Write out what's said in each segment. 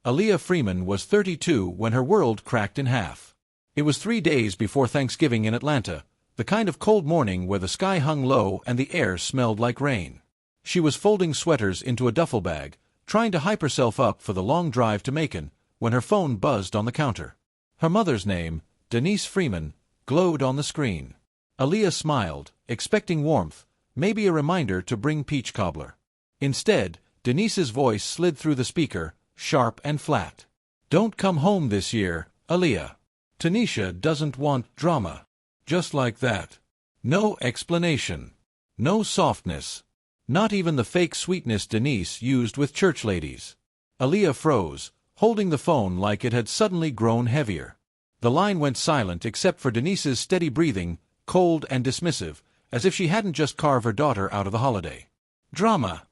Aaliyah Freeman was 32 when her world cracked in half. It was 3 days before Thanksgiving in Atlanta, the kind of cold morning where the sky hung low and the air smelled like rain. She was folding sweaters into a duffel bag, trying to hype herself up for the long drive to Macon, when her phone buzzed on the counter. Her mother's name, Denise Freeman, glowed on the screen. Aaliyah smiled, expecting warmth, maybe a reminder to bring peach cobbler. Instead, Denise's voice slid through the speaker, sharp and flat. "Don't come home this year, Aaliyah. Tanisha doesn't want drama." Just like that. No explanation. No softness. Not even the fake sweetness Denise used with church ladies. Aaliyah froze, holding the phone like it had suddenly grown heavier. The line went silent except for Denise's steady breathing, cold and dismissive, as if she hadn't just carved her daughter out of the holiday. "Drama,"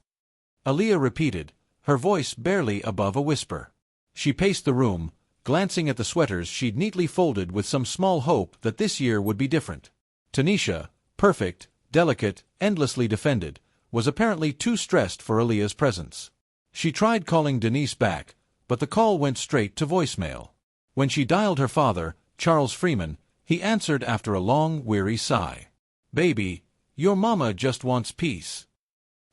Aaliyah repeated, her voice barely above a whisper. She paced the room, glancing at the sweaters she'd neatly folded with some small hope that this year would be different. Tanisha, perfect, delicate, endlessly defended, was apparently too stressed for Aaliyah's presence. She tried calling Denise back, but the call went straight to voicemail. When she dialed her father, Charles Freeman, he answered after a long, weary sigh. "Baby, your mama just wants peace."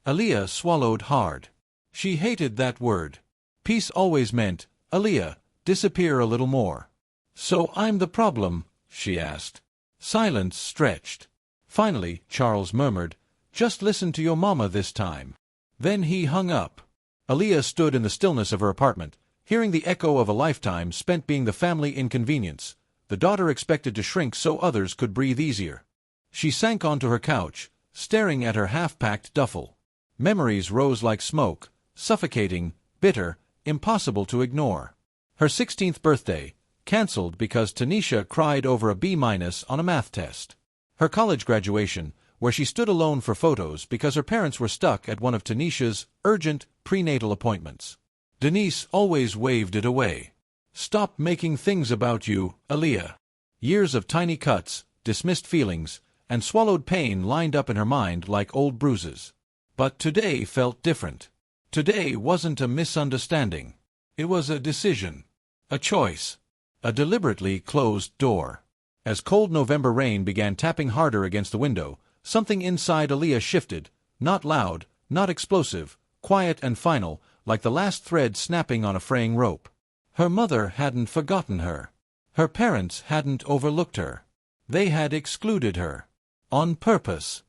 Aaliyah swallowed hard. She hated that word. Peace always meant, "Aaliyah, disappear a little more." "So I'm the problem?" she asked. Silence stretched. Finally, Charles murmured, "Just listen to your mama this time." Then he hung up. Aaliyah stood in the stillness of her apartment, hearing the echo of a lifetime spent being the family inconvenience, the daughter expected to shrink so others could breathe easier. She sank onto her couch, staring at her half-packed duffel. Memories rose like smoke, suffocating, bitter, impossible to ignore. Her 16th birthday, cancelled because Tanisha cried over a B- on a math test. Her college graduation, where she stood alone for photos because her parents were stuck at one of Tanisha's urgent prenatal appointments. Denise always waved it away. "Stop making things about you, Aaliyah." Years of tiny cuts, dismissed feelings, and swallowed pain lined up in her mind like old bruises. But today felt different. Today wasn't a misunderstanding. It was a decision. A choice. A deliberately closed door. As cold November rain began tapping harder against the window, something inside Aaliyah shifted, not loud, not explosive, quiet and final, like the last thread snapping on a fraying rope. Her mother hadn't forgotten her. Her parents hadn't overlooked her. They had excluded her. On purpose.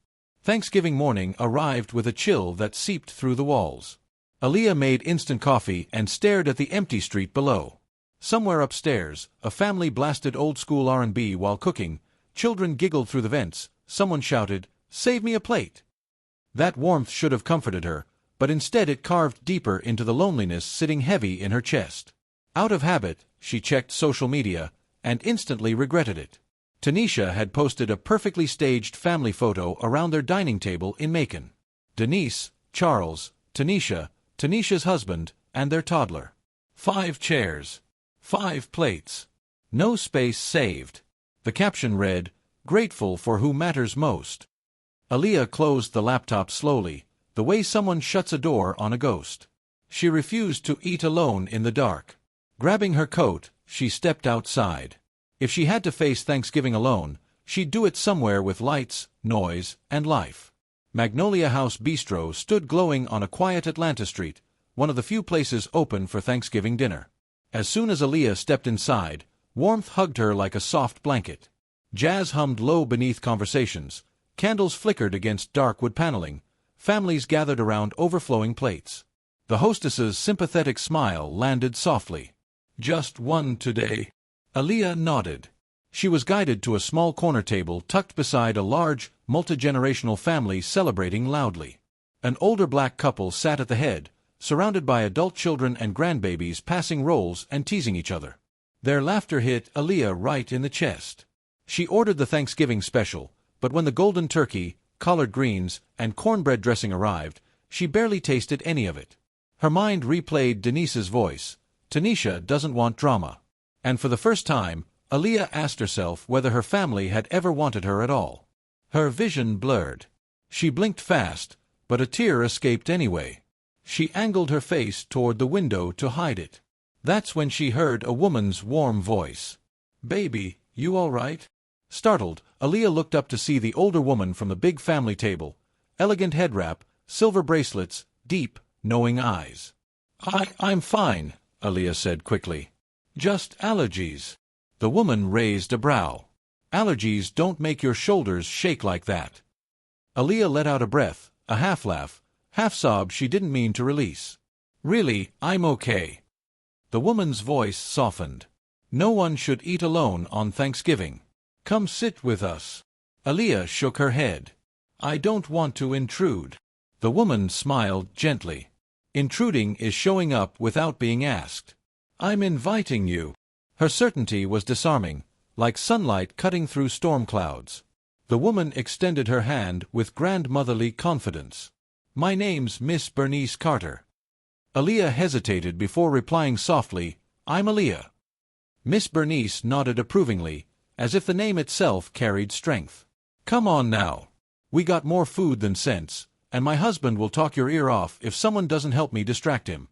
Thanksgiving morning arrived with a chill that seeped through the walls. Aaliyah made instant coffee and stared at the empty street below. Somewhere upstairs, a family blasted old-school R&B while cooking, children giggled through the vents, someone shouted, "Save me a plate!" That warmth should have comforted her, but instead it carved deeper into the loneliness sitting heavy in her chest. Out of habit, she checked social media, and instantly regretted it. Tanisha had posted a perfectly staged family photo around their dining table in Macon. Denise, Charles, Tanisha, Tanisha's husband, and their toddler. 5 chairs. 5 plates. No space saved. The caption read, "Grateful for who matters most." Aaliyah closed the laptop slowly, the way someone shuts a door on a ghost. She refused to eat alone in the dark. Grabbing her coat, she stepped outside. If she had to face Thanksgiving alone, she'd do it somewhere with lights, noise, and life. Magnolia House Bistro stood glowing on a quiet Atlanta street, one of the few places open for Thanksgiving dinner. As soon as Aaliyah stepped inside, warmth hugged her like a soft blanket. Jazz hummed low beneath conversations, candles flickered against dark wood paneling, families gathered around overflowing plates. The hostess's sympathetic smile landed softly. "Just one today." Aaliyah nodded. She was guided to a small corner table tucked beside a large, multi-generational family celebrating loudly. An older black couple sat at the head, surrounded by adult children and grandbabies passing rolls and teasing each other. Their laughter hit Aaliyah right in the chest. She ordered the Thanksgiving special, but when the golden turkey, collard greens, and cornbread dressing arrived, she barely tasted any of it. Her mind replayed Denise's voice, "Tanisha doesn't want drama." And for the first time, Aaliyah asked herself whether her family had ever wanted her at all. Her vision blurred. She blinked fast, but a tear escaped anyway. She angled her face toward the window to hide it. That's when she heard a woman's warm voice. "Baby, you all right?" Startled, Aaliyah looked up to see the older woman from the big family table. Elegant head wrap, silver bracelets, deep, knowing eyes. I'm fine," Aaliyah said quickly. "Just allergies." The woman raised a brow. "Allergies don't make your shoulders shake like that." Aaliyah let out a breath, a half-laugh, half-sob she didn't mean to release. "Really, I'm okay." The woman's voice softened. "No one should eat alone on Thanksgiving. Come sit with us." Aaliyah shook her head. "I don't want to intrude." The woman smiled gently. "Intruding is showing up without being asked. I'm inviting you." Her certainty was disarming, like sunlight cutting through storm clouds. The woman extended her hand with grandmotherly confidence. "My name's Miss Bernice Carter." Aaliyah hesitated before replying softly, "I'm Aaliyah." Miss Bernice nodded approvingly, as if the name itself carried strength. "Come on now. We got more food than sense, and my husband will talk your ear off if someone doesn't help me distract him."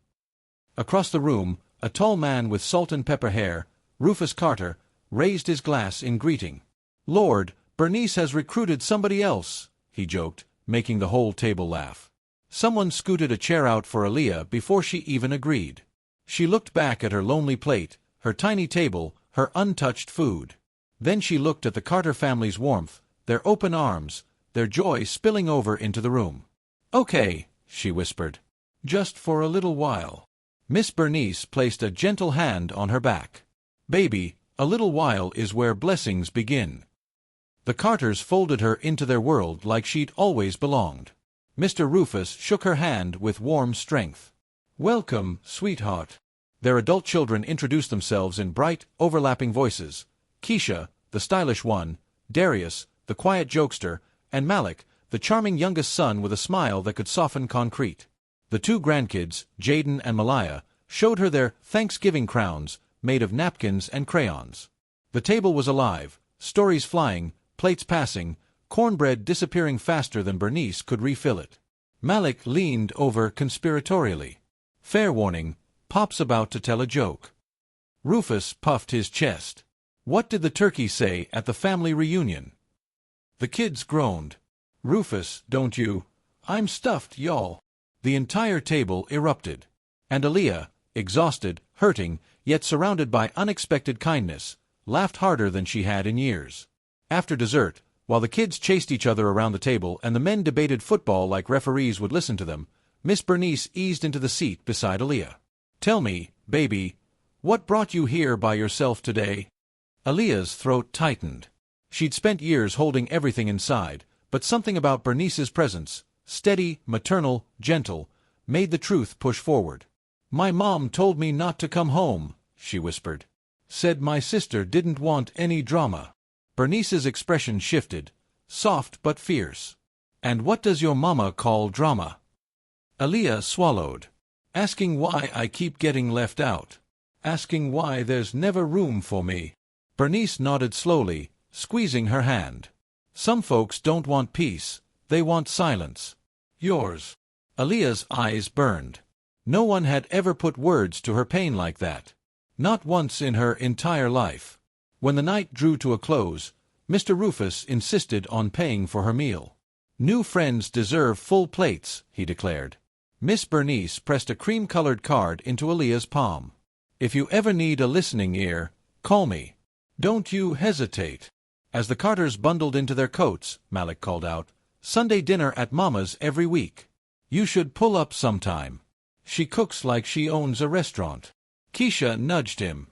Across the room, a tall man with salt and pepper hair, Rufus Carter, raised his glass in greeting. "Lord, Bernice has recruited somebody else," he joked, making the whole table laugh. Someone scooted a chair out for Aaliyah before she even agreed. She looked back at her lonely plate, her tiny table, her untouched food. Then she looked at the Carter family's warmth, their open arms, their joy spilling over into the room. "Okay," she whispered. "Just for a little while." Miss Bernice placed a gentle hand on her back. "Baby, a little while is where blessings begin." The Carters folded her into their world like she'd always belonged. Mr. Rufus shook her hand with warm strength. "Welcome, sweetheart." Their adult children introduced themselves in bright, overlapping voices. Keisha, the stylish one, Darius, the quiet jokester, and Malik, the charming youngest son with a smile that could soften concrete. The two grandkids, Jaden and Malaya, showed her their Thanksgiving crowns, made of napkins and crayons. The table was alive, stories flying, plates passing, cornbread disappearing faster than Bernice could refill it. Malik leaned over conspiratorially. "Fair warning, Pop's about to tell a joke." Rufus puffed his chest. "What did the turkey say at the family reunion?" The kids groaned. "Rufus, don't you—" "I'm stuffed, y'all." The entire table erupted. And Aaliyah, exhausted, hurting, yet surrounded by unexpected kindness, laughed harder than she had in years. After dessert, while the kids chased each other around the table and the men debated football like referees would listen to them, Miss Bernice eased into the seat beside Aaliyah. "Tell me, baby, what brought you here by yourself today?" Aaliyah's throat tightened. She'd spent years holding everything inside, but something about Bernice's presence, steady, maternal, gentle, made the truth push forward. "My mom told me not to come home," she whispered. "Said my sister didn't want any drama." Bernice's expression shifted, soft but fierce. "And what does your mama call drama?" Aaliyah swallowed. "Asking why I keep getting left out. Asking why there's never room for me." Bernice nodded slowly, squeezing her hand. "Some folks don't want peace, they want silence. Yours." Aaliyah's eyes burned. No one had ever put words to her pain like that. Not once in her entire life. When the night drew to a close, Mr. Rufus insisted on paying for her meal. "New friends deserve full plates," he declared. Miss Bernice pressed a cream-colored card into Aaliyah's palm. "If you ever need a listening ear, call me. Don't you hesitate." As the Carters bundled into their coats, Malik called out, "Sunday dinner at Mama's every week. You should pull up sometime. She cooks like she owns a restaurant." Keisha nudged him.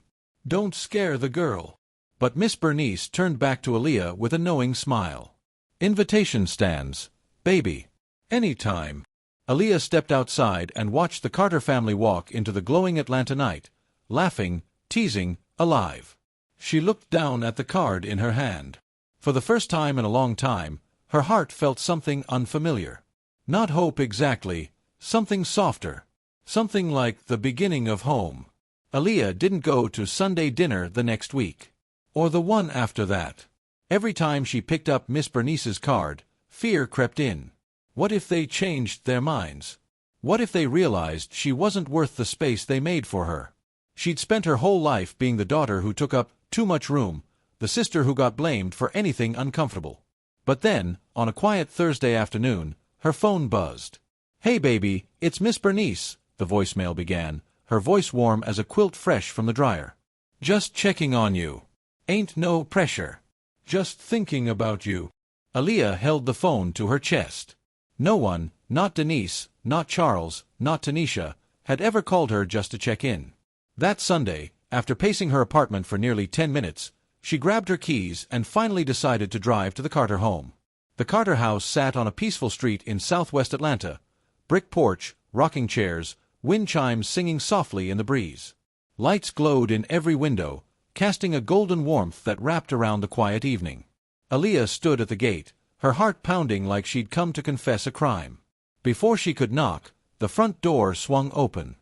"Don't scare the girl." But Miss Bernice turned back to Aaliyah with a knowing smile. "Invitation stands, baby. Anytime." Aaliyah stepped outside and watched the Carter family walk into the glowing Atlanta night, laughing, teasing, alive. She looked down at the card in her hand. For the first time in a long time, her heart felt something unfamiliar. Not hope exactly, something softer. Something like the beginning of home. Aaliyah didn't go to Sunday dinner the next week. Or the one after that. Every time she picked up Miss Bernice's card, fear crept in. What if they changed their minds? What if they realized she wasn't worth the space they made for her? She'd spent her whole life being the daughter who took up too much room, the sister who got blamed for anything uncomfortable. But then, on a quiet Thursday afternoon, her phone buzzed. "Hey baby, it's Miss Bernice," the voicemail began, her voice warm as a quilt fresh from the dryer. "Just checking on you. Ain't no pressure. Just thinking about you." Aaliyah held the phone to her chest. No one, not Denise, not Charles, not Tanisha, had ever called her just to check in. That Sunday, after pacing her apartment for nearly 10 minutes, she grabbed her keys and finally decided to drive to the Carter home. The Carter house sat on a peaceful street in southwest Atlanta. Brick porch, rocking chairs, wind chimes singing softly in the breeze. Lights glowed in every window, casting a golden warmth that wrapped around the quiet evening. Aaliyah stood at the gate, her heart pounding like she'd come to confess a crime. Before she could knock, the front door swung open.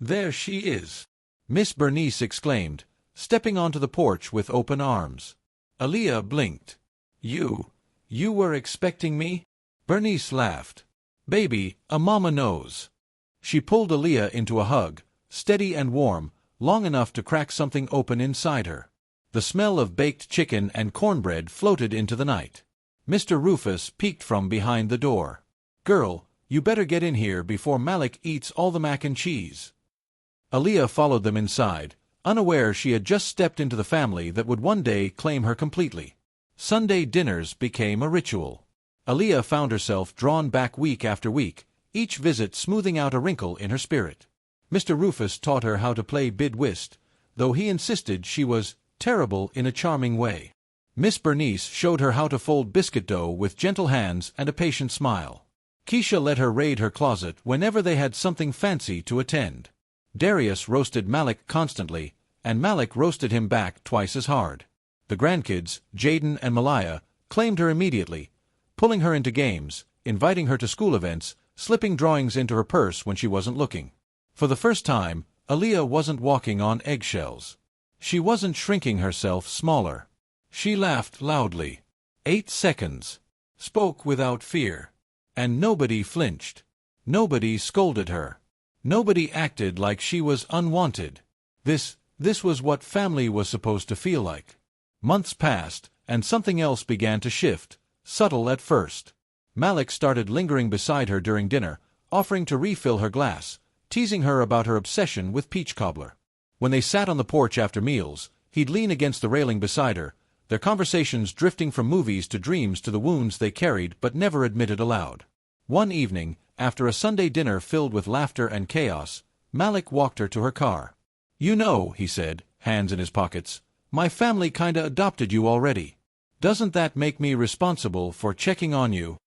"There she is," Miss Bernice exclaimed, stepping onto the porch with open arms. Aaliyah blinked. You were expecting me?" Bernice laughed. "Baby, a mama knows." She pulled Aaliyah into a hug, steady and warm, long enough to crack something open inside her. The smell of baked chicken and cornbread floated into the night. Mr. Rufus peeked from behind the door. "Girl, you better get in here before Malik eats all the mac and cheese." Aaliyah followed them inside, unaware she had just stepped into the family that would one day claim her completely. Sunday dinners became a ritual. Aaliyah found herself drawn back week after week, each visit smoothing out a wrinkle in her spirit. Mr. Rufus taught her how to play bid whist, though he insisted she was terrible in a charming way. Miss Bernice showed her how to fold biscuit dough with gentle hands and a patient smile. Keisha let her raid her closet whenever they had something fancy to attend. Darius roasted Malik constantly, and Malik roasted him back twice as hard. The grandkids, Jaden and Malaya, claimed her immediately, pulling her into games, inviting her to school events, slipping drawings into her purse when she wasn't looking. For the first time, Aaliyah wasn't walking on eggshells. She wasn't shrinking herself smaller. She laughed loudly. 8 seconds. Spoke without fear. And nobody flinched. Nobody scolded her. Nobody acted like she was unwanted. This was what family was supposed to feel like. Months passed, and something else began to shift, subtle at first. Malik started lingering beside her during dinner, offering to refill her glass, teasing her about her obsession with peach cobbler. When they sat on the porch after meals, he'd lean against the railing beside her, their conversations drifting from movies to dreams to the wounds they carried but never admitted aloud. One evening, after a Sunday dinner filled with laughter and chaos, Malik walked her to her car. "You know," he said, hands in his pockets, "my family kinda adopted you already. Doesn't that make me responsible for checking on you?"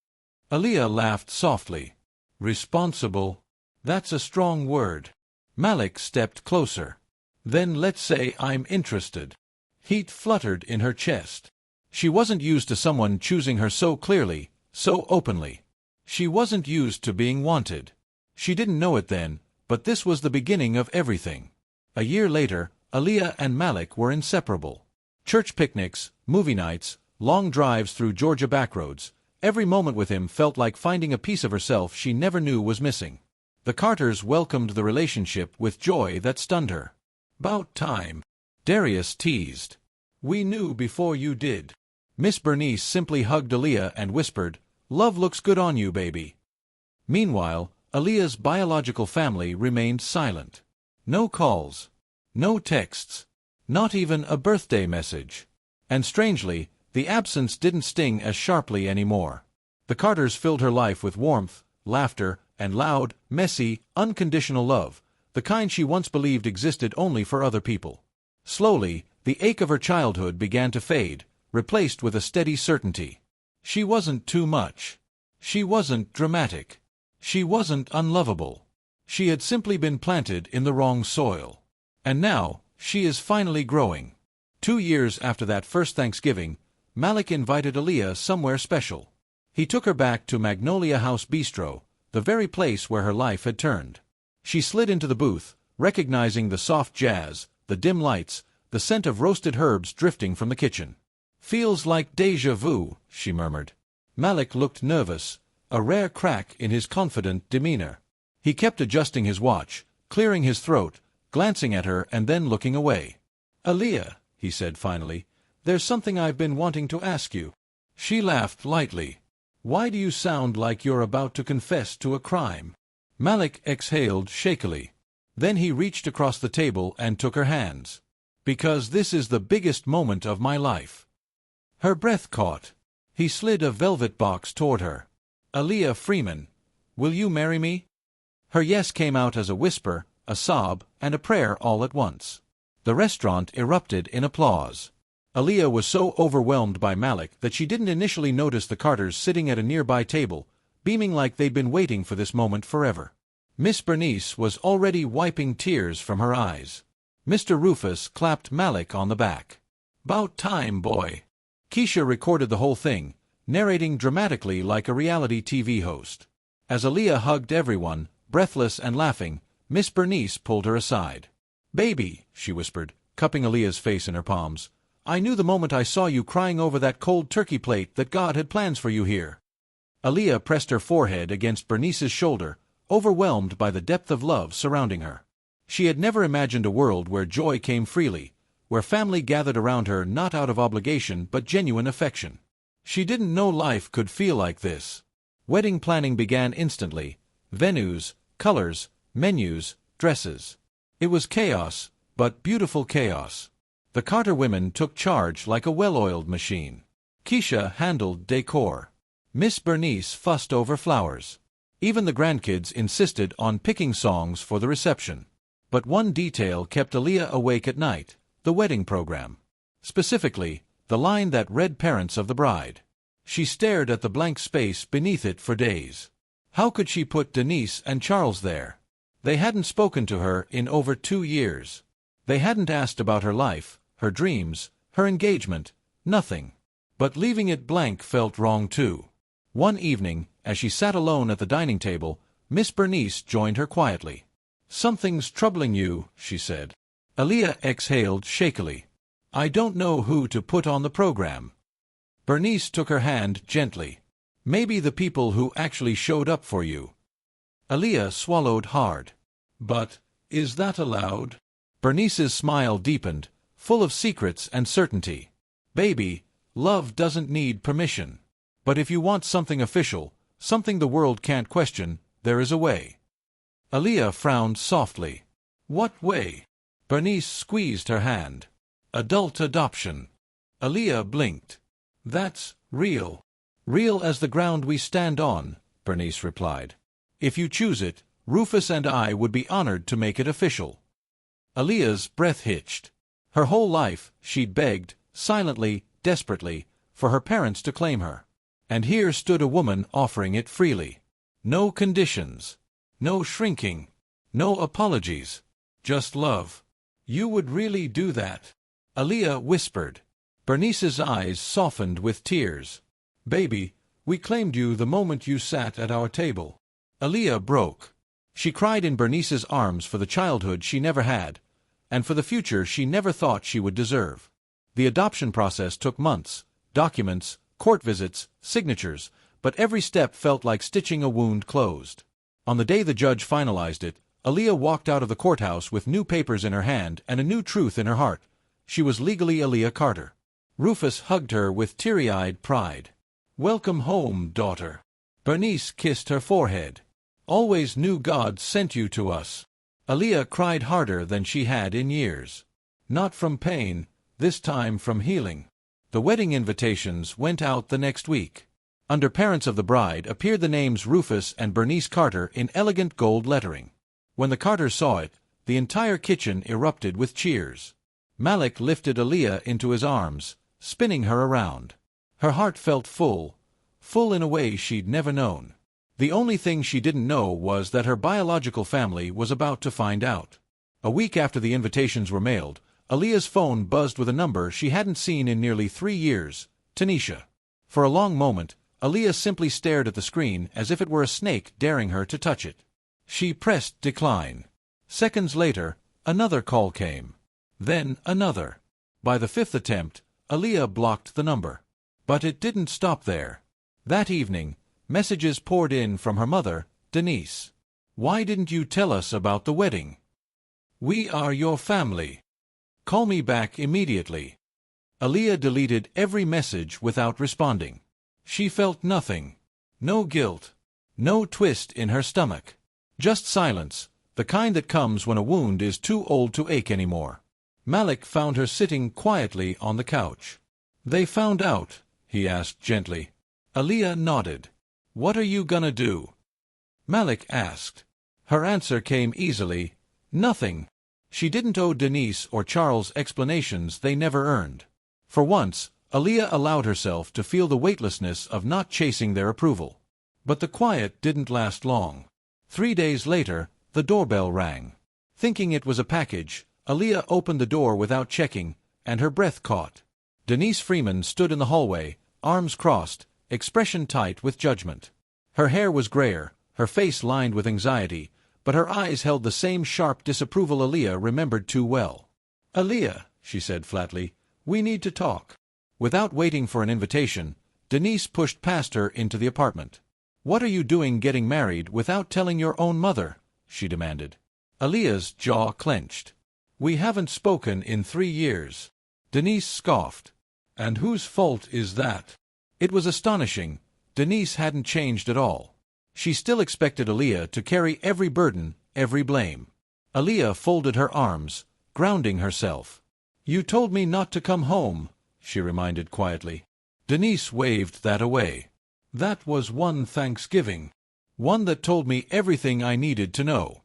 Aaliyah laughed softly. "Responsible? That's a strong word." Malik stepped closer. "Then let's say I'm interested." Heat fluttered in her chest. She wasn't used to someone choosing her so clearly, so openly. She wasn't used to being wanted. She didn't know it then, but this was the beginning of everything. A year later, Aaliyah and Malik were inseparable. Church picnics, movie nights, long drives through Georgia backroads, every moment with him felt like finding a piece of herself she never knew was missing. The Carters welcomed the relationship with joy that stunned her. "'Bout time," Darius teased. "We knew before you did." Miss Bernice simply hugged Aaliyah and whispered, "Love looks good on you, baby." Meanwhile, Aaliyah's biological family remained silent. No calls. No texts. Not even a birthday message. And strangely, the absence didn't sting as sharply anymore. The Carters filled her life with warmth, laughter, and loud, messy, unconditional love, the kind she once believed existed only for other people. Slowly, the ache of her childhood began to fade, replaced with a steady certainty. She wasn't too much. She wasn't dramatic. She wasn't unlovable. She had simply been planted in the wrong soil. And now, she is finally growing. 2 years after that first Thanksgiving, Malik invited Aaliyah somewhere special. He took her back to Magnolia House Bistro, the very place where her life had turned. She slid into the booth, recognizing the soft jazz, the dim lights, the scent of roasted herbs drifting from the kitchen. "Feels like déjà vu," she murmured. Malik looked nervous, a rare crack in his confident demeanor. He kept adjusting his watch, clearing his throat, glancing at her and then looking away. "Aaliyah," he said finally, "there's something I've been wanting to ask you." She laughed lightly. "Why do you sound like you're about to confess to a crime?" Malik exhaled shakily. Then he reached across the table and took her hands. "Because this is the biggest moment of my life." Her breath caught. He slid a velvet box toward her. "Aaliyah Freeman, will you marry me?" Her yes came out as a whisper, a sob, and a prayer all at once. The restaurant erupted in applause. Aaliyah was so overwhelmed by Malik that she didn't initially notice the Carters sitting at a nearby table, beaming like they'd been waiting for this moment forever. Miss Bernice was already wiping tears from her eyes. Mr. Rufus clapped Malik on the back. "'Bout time, boy." Keisha recorded the whole thing, narrating dramatically like a reality TV host. As Aaliyah hugged everyone, breathless and laughing, Miss Bernice pulled her aside. "Baby," she whispered, cupping Aaliyah's face in her palms, "I knew the moment I saw you crying over that cold turkey plate that God had plans for you here." Aaliyah pressed her forehead against Bernice's shoulder, overwhelmed by the depth of love surrounding her. She had never imagined a world where joy came freely, where family gathered around her not out of obligation but genuine affection. She didn't know life could feel like this. Wedding planning began instantly. Venues, colors, menus, dresses. It was chaos, but beautiful chaos. The Carter women took charge like a well-oiled machine. Keisha handled decor. Miss Bernice fussed over flowers. Even the grandkids insisted on picking songs for the reception. But one detail kept Aaliyah awake at night: the wedding program. Specifically, the line that read parents of the bride. She stared at the blank space beneath it for days. How could she put Denise and Charles there? They hadn't spoken to her in over 2 years. They hadn't asked about her life, her dreams, her engagement, nothing. But leaving it blank felt wrong too. One evening, as she sat alone at the dining table, Miss Bernice joined her quietly. "Something's troubling you," she said. Aaliyah exhaled shakily. "I don't know who to put on the program." Bernice took her hand gently. "Maybe the people who actually showed up for you." Aaliyah swallowed hard. "But, is that allowed?" Bernice's smile deepened, full of secrets and certainty. "Baby, love doesn't need permission. But if you want something official, something the world can't question, there is a way." Aaliyah frowned softly. "What way?" Bernice squeezed her hand. "Adult adoption." Aaliyah blinked. "That's real." "Real as the ground we stand on," Bernice replied. "If you choose it, Rufus and I would be honored to make it official." Aaliyah's breath hitched. Her whole life, she'd begged, silently, desperately, for her parents to claim her. And here stood a woman offering it freely. No conditions. No shrinking. No apologies. Just love. "You would really do that?" Aaliyah whispered. Bernice's eyes softened with tears. "Baby, we claimed you the moment you sat at our table." Aaliyah broke. She cried in Bernice's arms for the childhood she never had, and for the future she never thought she would deserve. The adoption process took months, documents, court visits, signatures, but every step felt like stitching a wound closed. On the day the judge finalized it, Aaliyah walked out of the courthouse with new papers in her hand and a new truth in her heart. She was legally Aaliyah Carter. Rufus hugged her with teary-eyed pride. "Welcome home, daughter." Bernice kissed her forehead. "Always knew God sent you to us." Aaliyah cried harder than she had in years. Not from pain, this time from healing. The wedding invitations went out the next week. Under parents of the bride appeared the names Rufus and Bernice Carter in elegant gold lettering. When the Carters saw it, the entire kitchen erupted with cheers. Malik lifted Aaliyah into his arms, spinning her around. Her heart felt full in a way she'd never known. The only thing she didn't know was that her biological family was about to find out. A week after the invitations were mailed, Aaliyah's phone buzzed with a number she hadn't seen in nearly 3 years, Tanisha. For a long moment, Aaliyah simply stared at the screen as if it were a snake daring her to touch it. She pressed decline. Seconds later, another call came. Then another. By the 5th attempt, Aaliyah blocked the number. But it didn't stop there. That evening, messages poured in from her mother, Denise. "Why didn't you tell us about the wedding?" We are your family. Call me back immediately. Aaliyah deleted every message without responding. She felt nothing. No guilt. No twist in her stomach. Just silence, the kind that comes when a wound is too old to ache anymore. Malik found her sitting quietly on the couch. They found out, he asked gently. Aaliyah nodded. What are you gonna do? Malik asked. Her answer came easily. Nothing. She didn't owe Denise or Charles explanations they never earned. For once, Aaliyah allowed herself to feel the weightlessness of not chasing their approval. But the quiet didn't last long. 3 days later, the doorbell rang. Thinking it was a package, Aaliyah opened the door without checking, and her breath caught. Denise Freeman stood in the hallway, arms crossed, expression tight with judgment. Her hair was grayer, her face lined with anxiety, but her eyes held the same sharp disapproval Aaliyah remembered too well. Aaliyah, she said flatly, we need to talk. Without waiting for an invitation, Denise pushed past her into the apartment. What are you doing getting married without telling your own mother? She demanded. Aaliyah's jaw clenched. We haven't spoken in 3 years. Denise scoffed. And whose fault is that? It was astonishing. Denise hadn't changed at all. She still expected Aaliyah to carry every burden, every blame. Aaliyah folded her arms, grounding herself. You told me not to come home, she reminded quietly. Denise waved that away. That was one Thanksgiving. One that told me everything I needed to know.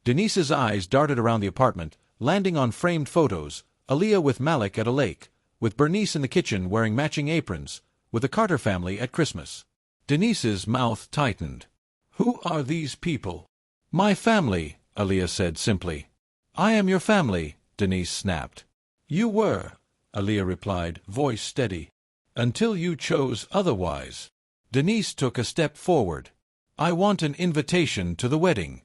Denise's eyes darted around the apartment, landing on framed photos, Aaliyah with Malik at a lake, with Bernice in the kitchen wearing matching aprons, with the Carter family at Christmas. Denise's mouth tightened. Who are these people? My family, Aaliyah said simply. I am your family, Denise snapped. You were, Aaliyah replied, voice steady. Until you chose otherwise. Denise took a step forward. I want an invitation to the wedding.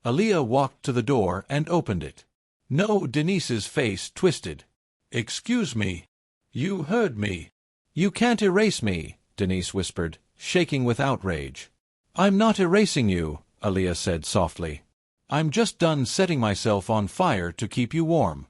Aaliyah walked to the door and opened it. No, Denise's face twisted. Excuse me. You heard me. You can't erase me, Denise whispered, shaking with outrage. I'm not erasing you, Aaliyah said softly. I'm just done setting myself on fire to keep you warm.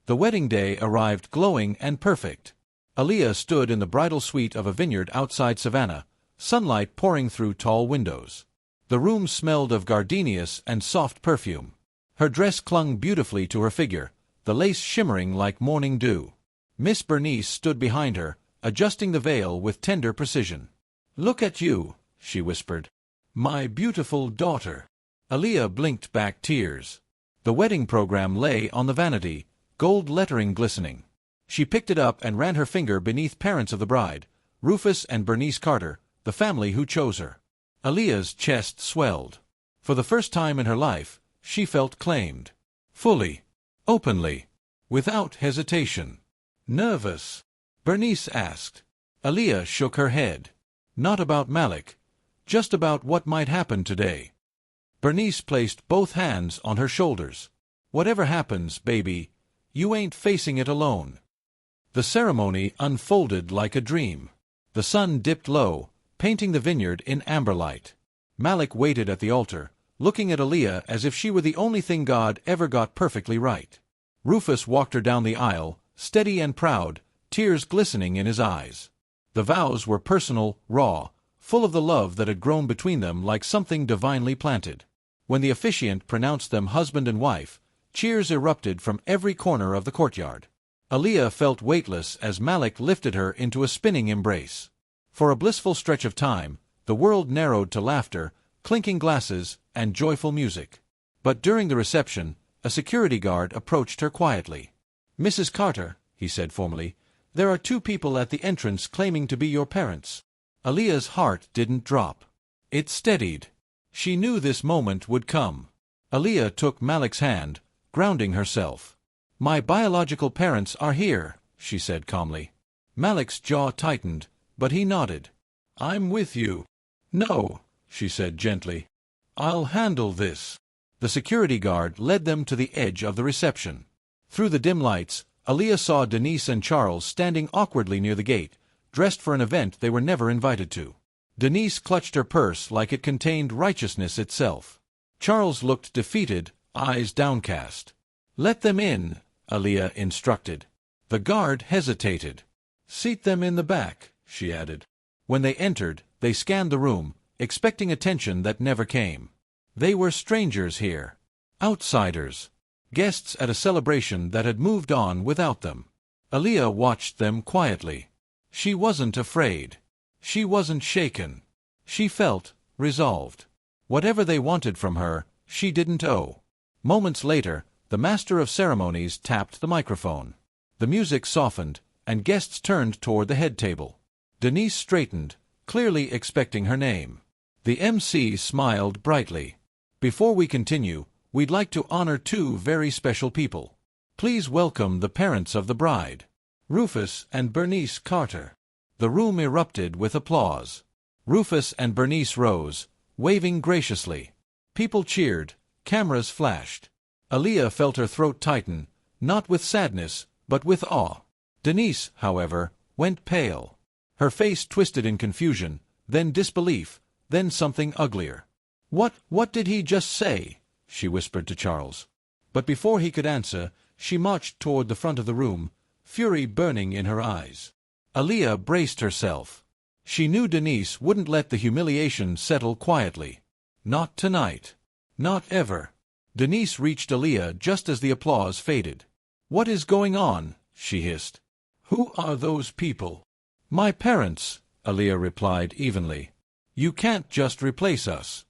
The wedding day arrived glowing and perfect. Aaliyah stood in the bridal suite of a vineyard outside Savannah, sunlight pouring through tall windows. The room smelled of gardenias and soft perfume. Her dress clung beautifully to her figure, the lace shimmering like morning dew. Miss Bernice stood behind her, adjusting the veil with tender precision. Look at you, she whispered. My beautiful daughter. Aaliyah blinked back tears. The wedding program lay on the vanity, gold lettering glistening. She picked it up and ran her finger beneath parents of the bride, Rufus and Bernice Carter, the family who chose her. Aaliyah's chest swelled. For the first time in her life, she felt claimed. Fully. Openly. Without hesitation. Nervous? Bernice asked. Aaliyah shook her head. Not about Malik. Just about what might happen today. Bernice placed both hands on her shoulders. Whatever happens, baby, you ain't facing it alone. The ceremony unfolded like a dream. The sun dipped low, painting the vineyard in amber light. Malik waited at the altar, looking at Aaliyah as if she were the only thing God ever got perfectly right. Rufus walked her down the aisle, steady and proud, tears glistening in his eyes. The vows were personal, raw, full of the love that had grown between them like something divinely planted. When the officiant pronounced them husband and wife, cheers erupted from every corner of the courtyard. Aaliyah felt weightless as Malik lifted her into a spinning embrace. For a blissful stretch of time, the world narrowed to laughter, clinking glasses, and joyful music. But during the reception, a security guard approached her quietly. Mrs. Carter, he said formally, there are 2 people at the entrance claiming to be your parents. Aaliyah's heart didn't drop. It steadied. She knew this moment would come. Aaliyah took Malik's hand, grounding herself. My biological parents are here, she said calmly. Malik's jaw tightened, but he nodded. I'm with you. No, she said gently. I'll handle this. The security guard led them to the edge of the reception. Through the dim lights, Aaliyah saw Denise and Charles standing awkwardly near the gate, dressed for an event they were never invited to. Denise clutched her purse like it contained righteousness itself. Charles looked defeated, eyes downcast. "Let them in," Aaliyah instructed. The guard hesitated. "Seat them in the back," she added. When they entered, they scanned the room, expecting attention that never came. They were strangers here. Outsiders. Guests at a celebration that had moved on without them. Aaliyah watched them quietly. She wasn't afraid. She wasn't shaken. She felt resolved. Whatever they wanted from her, she didn't owe. Moments later, the master of ceremonies tapped the microphone. The music softened, and guests turned toward the head table. Denise straightened, clearly expecting her name. The MC smiled brightly. "Before we continue, we'd like to honor two very special people. Please welcome the parents of the bride, Rufus and Bernice Carter." The room erupted with applause. Rufus and Bernice rose, waving graciously. People cheered, cameras flashed. Aaliyah felt her throat tighten, not with sadness, but with awe. Denise, however, went pale. Her face twisted in confusion, then disbelief, then something uglier. What did he just say?" she whispered to Charles. But before he could answer, she marched toward the front of the room, fury burning in her eyes. Aaliyah braced herself. She knew Denise wouldn't let the humiliation settle quietly. Not tonight. Not ever. Denise reached Aaliyah just as the applause faded. "What is going on?" she hissed. "Who are those people?" "My parents," Aaliyah replied evenly. "You can't just replace us."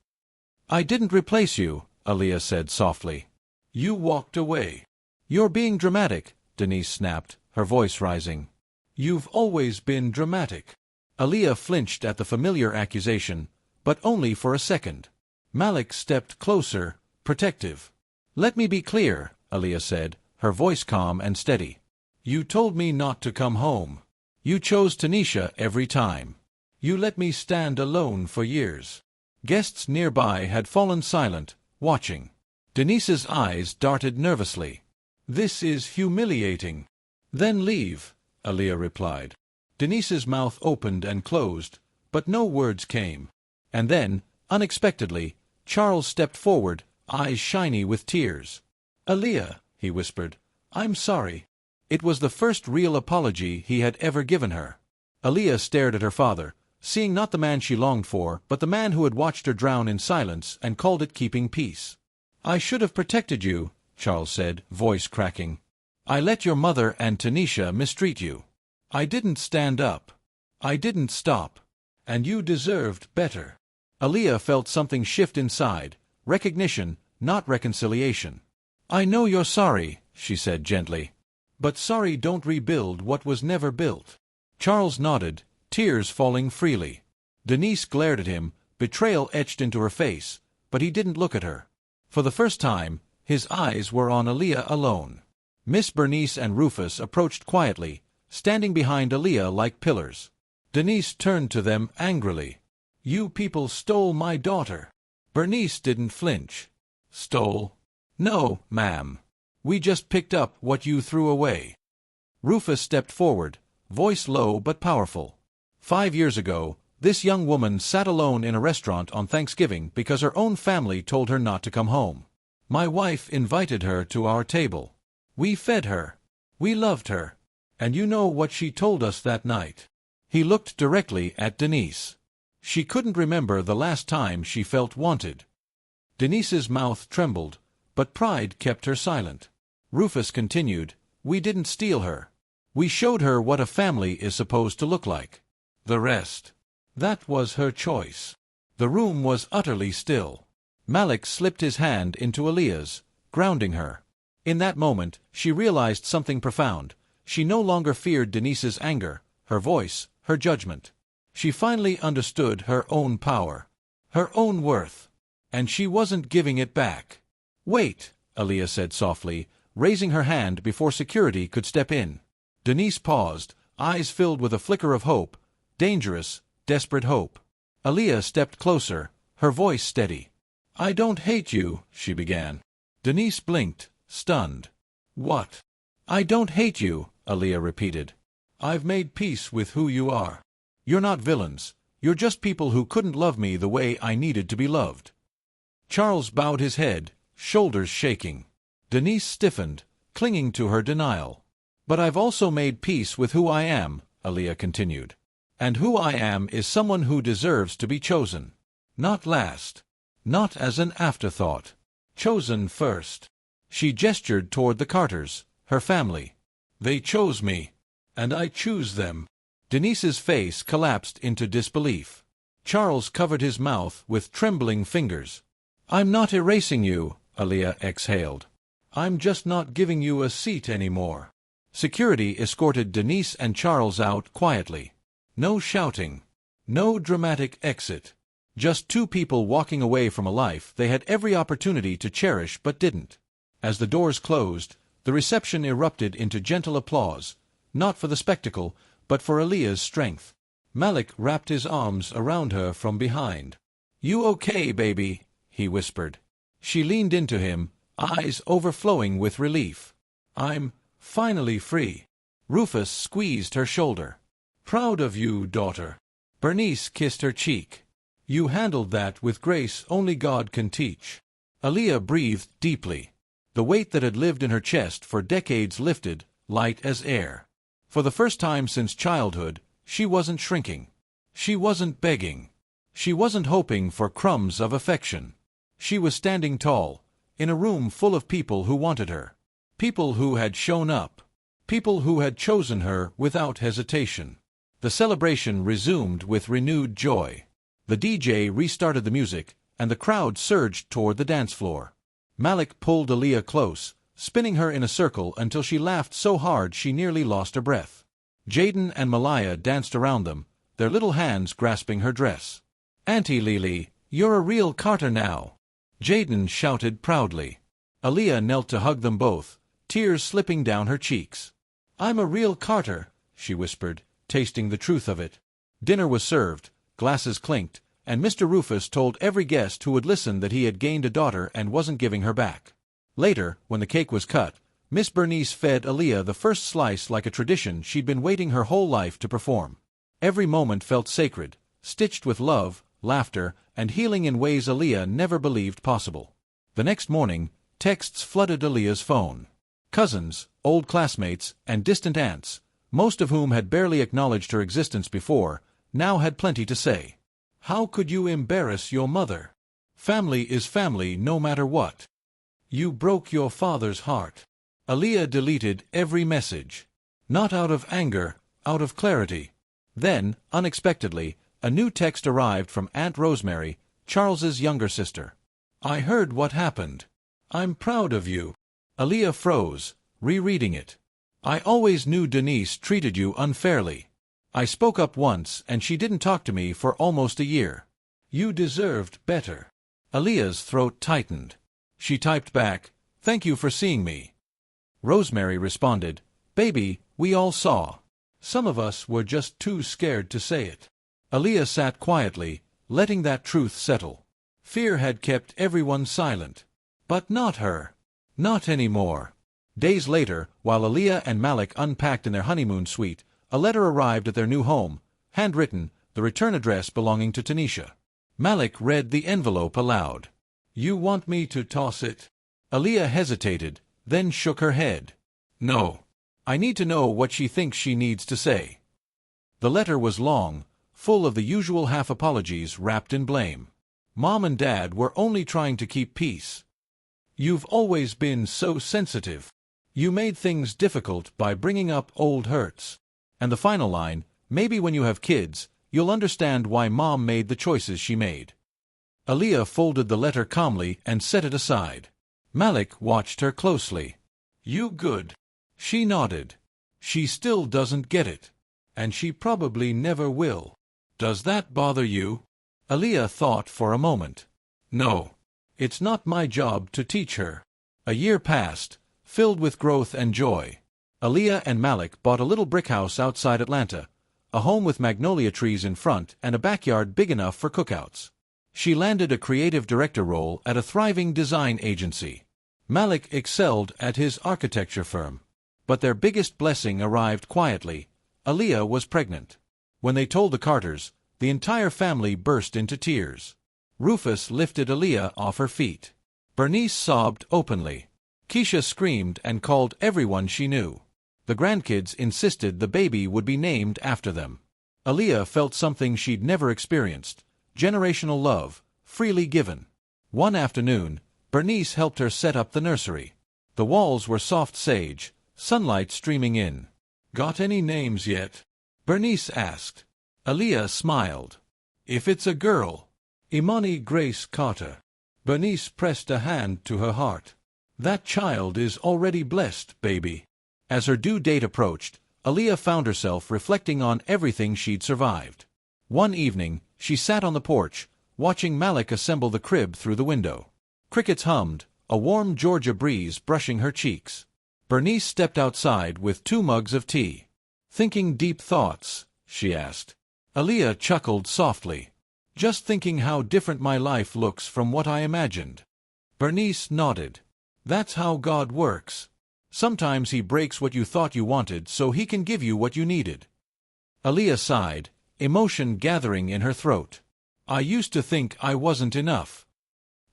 "I didn't replace you," Aaliyah said softly. "You walked away." "You're being dramatic," Denise snapped, her voice rising. "You've always been dramatic." Aaliyah flinched at the familiar accusation, but only for a second. Malik stepped closer, protective. "Let me be clear," Aaliyah said, her voice calm and steady. "You told me not to come home. You chose Tanisha every time. You let me stand alone for years." Guests nearby had fallen silent, watching. Denise's eyes darted nervously. "This is humiliating." "Then leave," Aaliyah replied. Denise's mouth opened and closed, but no words came. And then, unexpectedly, Charles stepped forward, eyes shiny with tears. "Aaliyah," he whispered, "I'm sorry." It was the first real apology he had ever given her. Aaliyah stared at her father, seeing not the man she longed for, but the man who had watched her drown in silence and called it keeping peace. "I should have protected you," Charles said, voice cracking. "I let your mother and Tanisha mistreat you. I didn't stand up. I didn't stop. And you deserved better." Aaliyah felt something shift inside, recognition, not reconciliation. "I know you're sorry," she said gently. "But sorry don't rebuild what was never built." Charles nodded, tears falling freely. Denise glared at him, betrayal etched into her face, but he didn't look at her. For the first time, his eyes were on Aaliyah alone. Miss Bernice and Rufus approached quietly, standing behind Aaliyah like pillars. Denise turned to them angrily. "You people stole my daughter." Bernice didn't flinch. "Stole? No, ma'am. We just picked up what you threw away." Rufus stepped forward, voice low but powerful. 5 years ago, this young woman sat alone in a restaurant on Thanksgiving because her own family told her not to come home. My wife invited her to our table. We fed her. We loved her. And you know what she told us that night. He looked directly at Denise. She couldn't remember the last time she felt wanted. Denise's mouth trembled, but pride kept her silent. Rufus continued, "We didn't steal her. We showed her what a family is supposed to look like. The rest. That was her choice." The room was utterly still. Malik slipped his hand into Aaliyah's, grounding her. In that moment, she realized something profound. She no longer feared Denise's anger, her voice, her judgment. She finally understood her own power, her own worth. And she wasn't giving it back. "Wait," Aaliyah said softly, raising her hand before security could step in. Denise paused, eyes filled with a flicker of hope, dangerous, desperate hope. Aaliyah stepped closer, her voice steady. "I don't hate you," she began. Denise blinked, stunned. "What?" "I don't hate you," Aaliyah repeated. "I've made peace with who you are. You're not villains. You're just people who couldn't love me the way I needed to be loved." Charles bowed his head, shoulders shaking. Denise stiffened, clinging to her denial. "But I've also made peace with who I am," Aaliyah continued. "And who I am is someone who deserves to be chosen. Not last. Not as an afterthought. Chosen first." She gestured toward the Carters, her family. "They chose me. And I choose them." Denise's face collapsed into disbelief. Charles covered his mouth with trembling fingers. "I'm not erasing you," Aaliyah exhaled. "I'm just not giving you a seat anymore." Security escorted Denise and Charles out quietly. No shouting. No dramatic exit. Just two people walking away from a life they had every opportunity to cherish but didn't. As the doors closed, the reception erupted into gentle applause, not for the spectacle, but for Aaliyah's strength. Malik wrapped his arms around her from behind. "You okay, baby?" he whispered. She leaned into him, eyes overflowing with relief. "I'm finally free." Rufus squeezed her shoulder. "Proud of you, daughter." Bernice kissed her cheek. "You handled that with grace only God can teach." Aaliyah breathed deeply. The weight that had lived in her chest for decades lifted, light as air. For the first time since childhood, she wasn't shrinking. She wasn't begging. She wasn't hoping for crumbs of affection. She was standing tall, in a room full of people who wanted her. People who had shown up. People who had chosen her without hesitation. The celebration resumed with renewed joy. The DJ restarted the music, and the crowd surged toward the dance floor. Malik pulled Aaliyah close, spinning her in a circle until she laughed so hard she nearly lost her breath. Jaden and Malaya danced around them, their little hands grasping her dress. "Auntie Lily, you're a real Carter now," Jaden shouted proudly. Aaliyah knelt to hug them both, tears slipping down her cheeks. "I'm a real Carter," she whispered, tasting the truth of it. Dinner was served, glasses clinked, and Mr. Rufus told every guest who would listen that he had gained a daughter and wasn't giving her back. Later, when the cake was cut, Miss Bernice fed Aaliyah the first slice like a tradition she'd been waiting her whole life to perform. Every moment felt sacred, stitched with love, laughter, and healing in ways Aaliyah never believed possible. The next morning, texts flooded Aaliyah's phone. Cousins, old classmates, and distant aunts, most of whom had barely acknowledged her existence before, now had plenty to say. "How could you embarrass your mother? Family is family no matter what. You broke your father's heart." Aaliyah deleted every message. Not out of anger, out of clarity. Then, unexpectedly, a new text arrived from Aunt Rosemary, Charles's younger sister. "I heard what happened. I'm proud of you." Aaliyah froze, rereading it. "I always knew Denise treated you unfairly. I spoke up once and she didn't talk to me for almost a year. You deserved better." Aaliyah's throat tightened. She typed back, "Thank you for seeing me." Rosemary responded, "Baby, we all saw. Some of us were just too scared to say it." Aaliyah sat quietly, letting that truth settle. Fear had kept everyone silent. But not her. Not anymore. Days later, while Aaliyah and Malik unpacked in their honeymoon suite, a letter arrived at their new home, handwritten, the return address belonging to Tanisha. Malik read the envelope aloud. "You want me to toss it?" Aaliyah hesitated, then shook her head. "No. I need to know what she thinks she needs to say." The letter was long, full of the usual half-apologies wrapped in blame. Mom and Dad were only trying to keep peace. "You've always been so sensitive. You made things difficult by bringing up old hurts." And the final line, "Maybe when you have kids, you'll understand why Mom made the choices she made." Aaliyah folded the letter calmly and set it aside. Malik watched her closely. "You good?" She nodded. "She still doesn't get it. And she probably never will. Does that bother you?" Aaliyah thought for a moment. "No. It's not my job to teach her." A year passed, filled with growth and joy. Aaliyah and Malik bought a little brick house outside Atlanta, a home with magnolia trees in front and a backyard big enough for cookouts. She landed a creative director role at a thriving design agency. Malik excelled at his architecture firm. But their biggest blessing arrived quietly. Aaliyah was pregnant. When they told the Carters, the entire family burst into tears. Rufus lifted Aaliyah off her feet. Bernice sobbed openly. Keisha screamed and called everyone she knew. The grandkids insisted the baby would be named after them. Aaliyah felt something she'd never experienced: generational love, freely given. One afternoon, Bernice helped her set up the nursery. The walls were soft sage, sunlight streaming in. "Got any names yet?" Bernice asked. Aaliyah smiled. "If it's a girl, Imani Grace Carter." Bernice pressed a hand to her heart. "That child is already blessed, baby." As her due date approached, Aaliyah found herself reflecting on everything she'd survived. One evening, she sat on the porch, watching Malik assemble the crib through the window. Crickets hummed, a warm Georgia breeze brushing her cheeks. Bernice stepped outside with 2 mugs of tea. "Thinking deep thoughts?" she asked. Aaliyah chuckled softly. "Just thinking how different my life looks from what I imagined." Bernice nodded. "That's how God works. Sometimes he breaks what you thought you wanted so he can give you what you needed." Aaliyah sighed, emotion gathering in her throat. "I used to think I wasn't enough."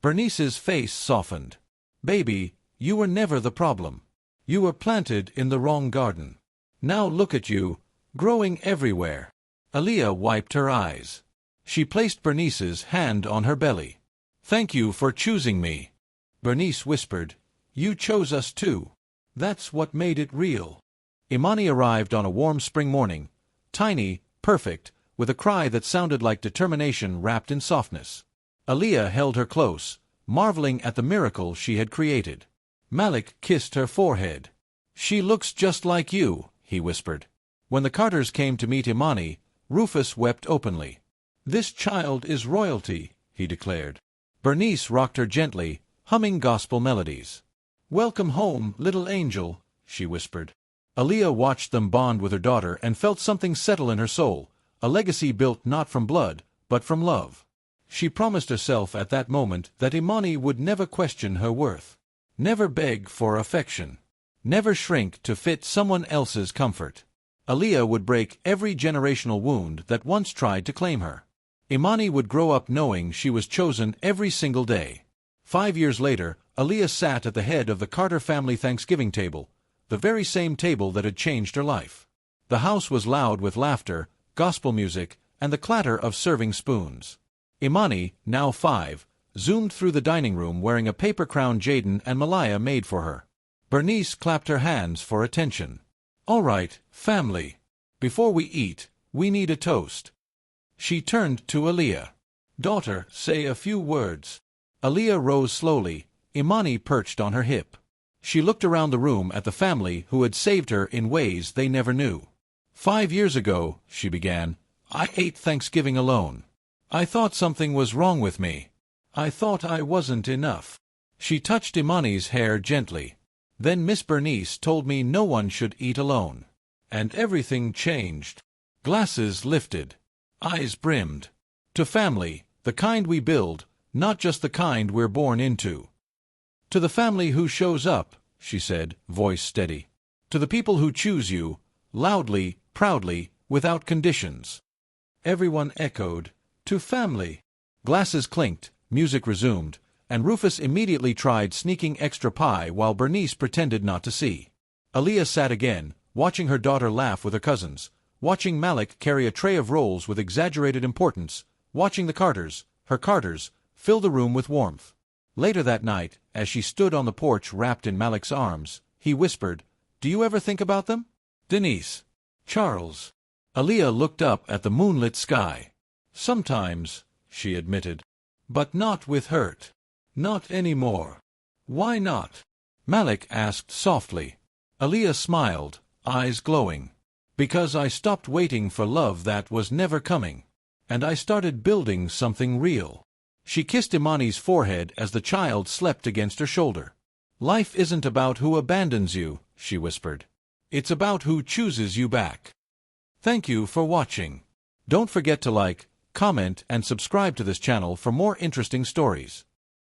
Bernice's face softened. "Baby, you were never the problem. You were planted in the wrong garden. Now look at you, growing everywhere." Aaliyah wiped her eyes. She placed Bernice's hand on her belly. "Thank you for choosing me." Bernice whispered, "You chose us too. That's what made it real." Imani arrived on a warm spring morning, tiny, perfect, with a cry that sounded like determination wrapped in softness. Aaliyah held her close, marveling at the miracle she had created. Malik kissed her forehead. "She looks just like you," he whispered. When the Carters came to meet Imani, Rufus wept openly. "This child is royalty," he declared. Bernice rocked her gently, humming gospel melodies. "Welcome home, little angel," she whispered. Aaliyah watched them bond with her daughter and felt something settle in her soul, a legacy built not from blood, but from love. She promised herself at that moment that Imani would never question her worth, never beg for affection, never shrink to fit someone else's comfort. Aaliyah would break every generational wound that once tried to claim her. Imani would grow up knowing she was chosen every single day. 5 years later, Aaliyah sat at the head of the Carter family Thanksgiving table, the very same table that had changed her life. The house was loud with laughter, gospel music, and the clatter of serving spoons. Imani, now 5, zoomed through the dining room wearing a paper crown Jaden and Malaya made for her. Bernice clapped her hands for attention. "All right, family. Before we eat, we need a toast." She turned to Aaliyah. "Daughter, say a few words." Aaliyah rose slowly, Imani perched on her hip. She looked around the room at the family who had saved her in ways they never knew. "5 years ago," she began, "I ate Thanksgiving alone. I thought something was wrong with me. I thought I wasn't enough." She touched Imani's hair gently. "Then Miss Bernice told me no one should eat alone. And everything changed." Glasses lifted. Eyes brimmed. "To family, the kind we build, not just the kind we're born into. To the family who shows up," she said, voice steady. "To the people who choose you, loudly, proudly, without conditions." Everyone echoed, "To family." Glasses clinked, music resumed, and Rufus immediately tried sneaking extra pie while Bernice pretended not to see. Aaliyah sat again, watching her daughter laugh with her cousins, watching Malik carry a tray of rolls with exaggerated importance, watching the Carters, her Carters, fill the room with warmth. Later that night, as she stood on the porch wrapped in Malik's arms, he whispered, "Do you ever think about them? Denise, Charles." Aaliyah looked up at the moonlit sky. "Sometimes," she admitted. "But not with hurt. Not anymore." "Why not?" Malik asked softly. Aaliyah smiled, eyes glowing. "Because I stopped waiting for love that was never coming. And I started building something real." She kissed Imani's forehead as the child slept against her shoulder. "Life isn't about who abandons you," she whispered. "It's about who chooses you back." Thank you for watching. Don't forget to like, comment, and subscribe to this channel for more interesting stories.